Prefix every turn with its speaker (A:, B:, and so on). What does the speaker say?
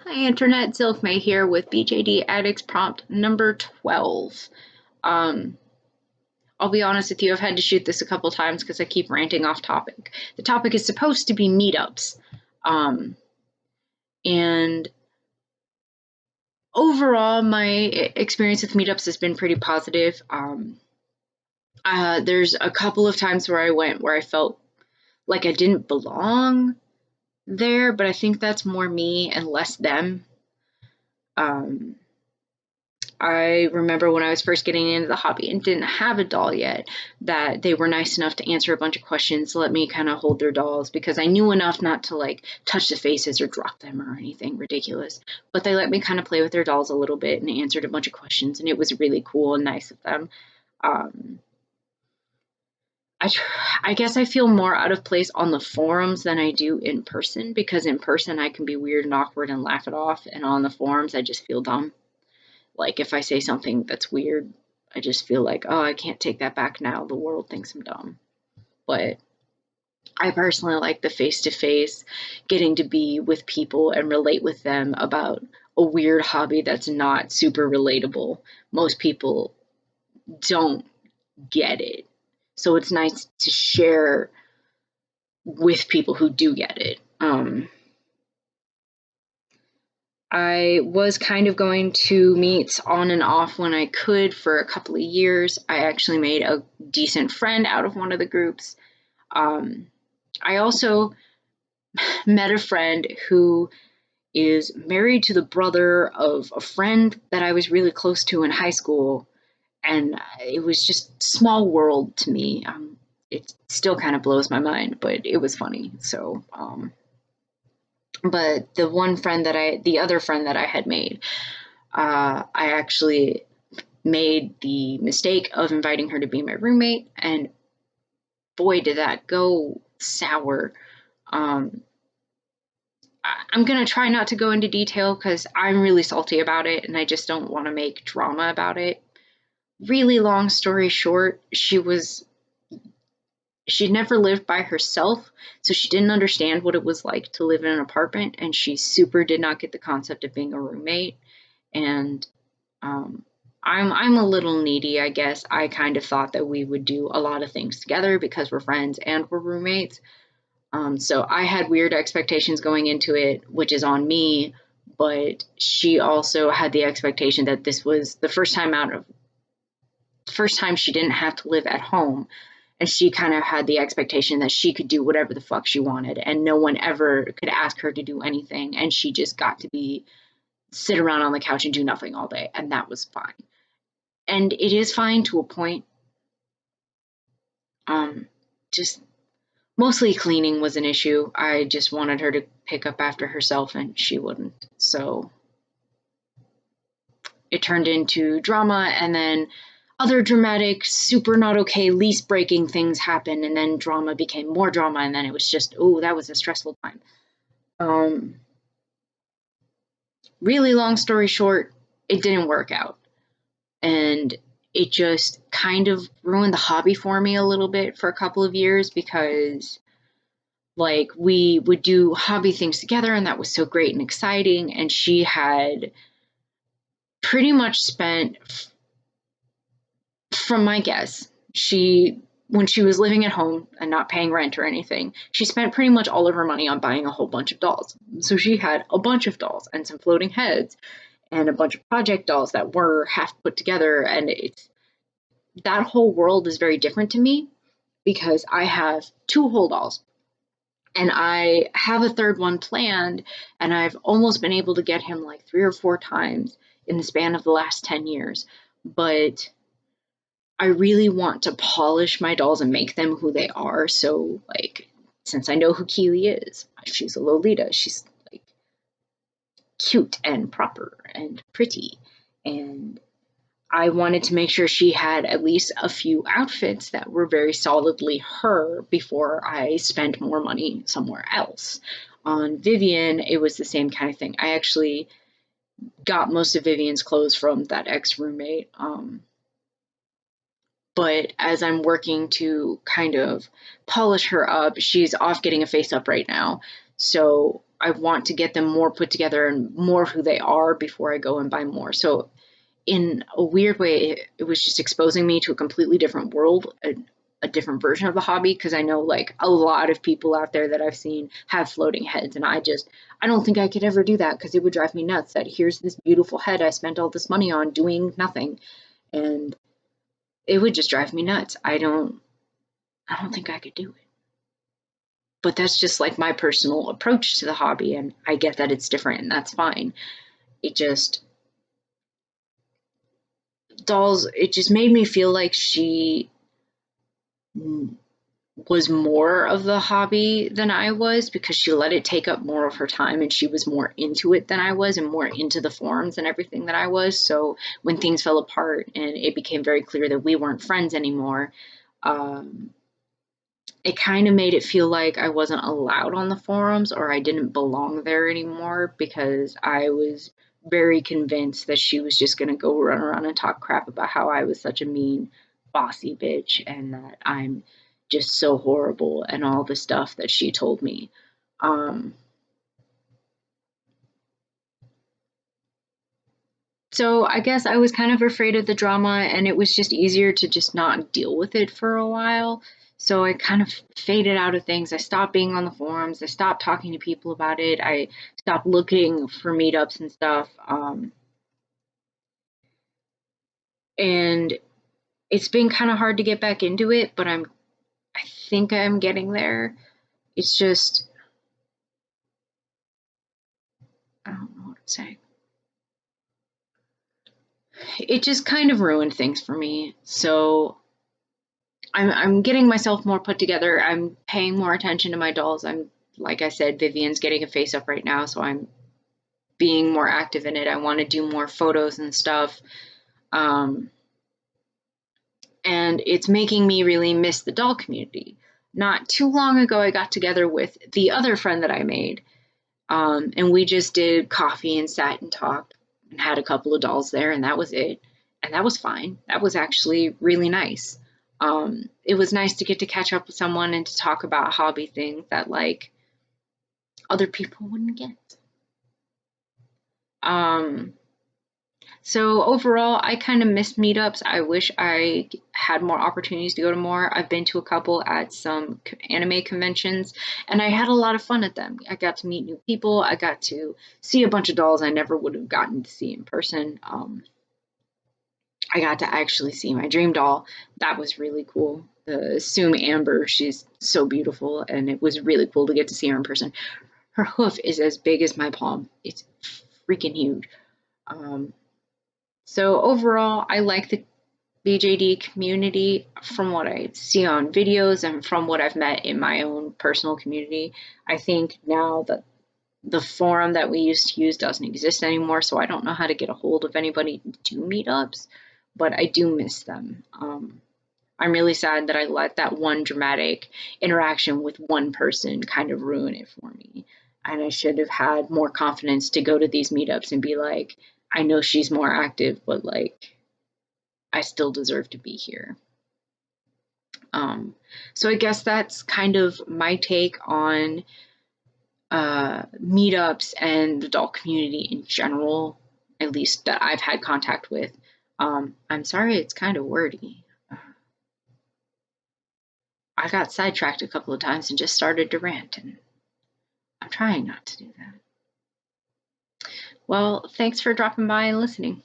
A: Hi Internet, Zilkmay here with BJD Addicts prompt number 12. Um, I'll be honest with you, I've had to shoot this a couple times because I keep ranting off topic. The topic is supposed to be meetups. Um, and overall, my experience with meetups has been pretty positive. There's a couple of times where I went where I felt like I didn't belong there, but I think that's more me and less them. Um, I remember when I was first getting into the hobby and didn't have a doll yet, that they were nice enough to answer a bunch of questions, let me kind of hold their dolls because I knew enough not to like touch the faces or drop them or anything ridiculous. But they let me kind of play with their dolls a little bit and answered a bunch of questions, and it was really cool and nice of them. Um, I, I guess I feel more out of place on the forums than I do in person because in person I can be weird and awkward and laugh it off, and on the forums I just feel dumb. Like if I say something that's weird, I just feel like, oh, I can't take that back now. The world thinks I'm dumb. But I personally like the face to face, getting to be with people and relate with them about a weird hobby that's not super relatable. Most people don't get it. So it's nice to share with people who do get it. I was kind of going to meet on and off when I could for a couple of years. I actually made a decent friend out of one of the groups. Um, I also met a friend who is married to the brother of a friend that I was really close to in high school, and it was just small world to me. It still kind of blows my mind, but it was funny. But the other friend that I had made, I actually made the mistake of inviting her to be my roommate, and boy, did that go sour. Um, I'm gonna try not to go into detail because I'm really salty about it, and I just don't want to make drama about it. Really long story short, she'd never lived by herself, so she didn't understand what it was like to live in an apartment, and she super did not get the concept of being a roommate. And Um, I'm a little needy, I guess. I kind of thought that we would do a lot of things together because we're friends and we're roommates. So I had weird expectations going into it, which is on me. But she also had the expectation that this was the first time she didn't have to live at home, and she kind of had the expectation that she could do whatever the fuck she wanted, and no one ever could ask her to do anything, and she just got to be sit around on the couch and do nothing all day, and that was fine. And it is fine to a point. Um, just mostly cleaning was an issue. I just wanted her to pick up after herself, and she wouldn't. So it turned into drama, and then other dramatic, super not okay, lease breaking things happened, and then drama became more drama, and then it was just, oh, that was a stressful time. Um, really long story short, it didn't work out. And it just kind of ruined the hobby for me a little bit for a couple of years because like we would do hobby things together and that was so great and exciting, and she had pretty much spent, from my guess, she when she was living at home and not paying rent or anything, she spent pretty much all of her money on buying a whole bunch of dolls. So she had a bunch of dolls and some floating heads and a bunch of project dolls that were half put together, and it's that whole world is very different to me because I have two whole dolls and I have a third one planned, and I've almost been able to get him like 3 or 4 times in the span of the last 10 years. But I really want to polish my dolls and make them who they are. So, like, since I know who Keely is, she's a Lolita. She's like cute and proper and pretty. And I wanted to make sure she had at least a few outfits that were very solidly her before I spent more money somewhere else. On Vivian, it was the same kind of thing. I actually got most of Vivian's clothes from that ex roommate. But as I'm working to kind of polish her up, she's off getting a face up right now. So I want to get them more put together and more who they are before I go and buy more. So in a weird way, it was just exposing me to a completely different world, a different version of the hobby, because I know like a lot of people out there that I've seen have floating heads, and I don't think I could ever do that because it would drive me nuts that here's this beautiful head I spent all this money on doing nothing, and it would just drive me nuts. I don't think I could do it. But that's just like my personal approach to the hobby, and I get that it's different and that's fine. It just dolls, it just made me feel like she was more of the hobby than I was because she let it take up more of her time and she was more into it than I was and more into the forums and everything that I was. So when things fell apart and it became very clear that we weren't friends anymore, um, it kind of made it feel like I wasn't allowed on the forums or I didn't belong there anymore because I was very convinced that she was just going to go run around and talk crap about how I was such a mean, bossy bitch and that I'm just so horrible and all the stuff that she told me. Um, so I guess I was kind of afraid of the drama and it was just easier to just not deal with it for a while. So I kind of faded out of things. I stopped being on the forums. I stopped talking to people about it. I stopped looking for meetups and stuff. And it's been kind of hard to get back into it, but I think I'm getting there. It's just, I don't know what to say. It just kind of ruined things for me. So I'm getting myself more put together. I'm paying more attention to my dolls. I'm like I said, Vivian's getting a face up right now, so I'm being more active in it. I want to do more photos and stuff. Um, and it's making me really miss the doll community. Not too long ago, I got together with the other friend that I made, and we just did coffee and sat and talked and had a couple of dolls there, and that was it. And that was fine. That was actually really nice. It was nice to get to catch up with someone and to talk about hobby things that like other people wouldn't get. Um, so overall, I kind of missed meetups. I wish I had more opportunities to go to more. I've been to a couple at some anime conventions, and I had a lot of fun at them. I got to meet new people. I got to see a bunch of dolls I never would have gotten to see in person. I got to actually see my dream doll. That was really cool. The Sum Amber, she's so beautiful, and it was really cool to get to see her in person. Her hoof is as big as my palm. It's freaking huge. Um, so overall, I like the BJD community from what I see on videos and from what I've met in my own personal community. I think now that the forum that we used to use doesn't exist anymore, so I don't know how to get a hold of anybody to do meetups, but I do miss them. I'm really sad that I let that one dramatic interaction with one person kind of ruin it for me. And I should have had more confidence to go to these meetups and be like, I know she's more active, but like, I still deserve to be here. So I guess that's kind of my take on meetups and the adult community in general, at least that I've had contact with. I'm sorry it's kind of wordy. I got sidetracked a couple of times and just started to rant, and I'm trying not to do that. Well, thanks for dropping by and listening.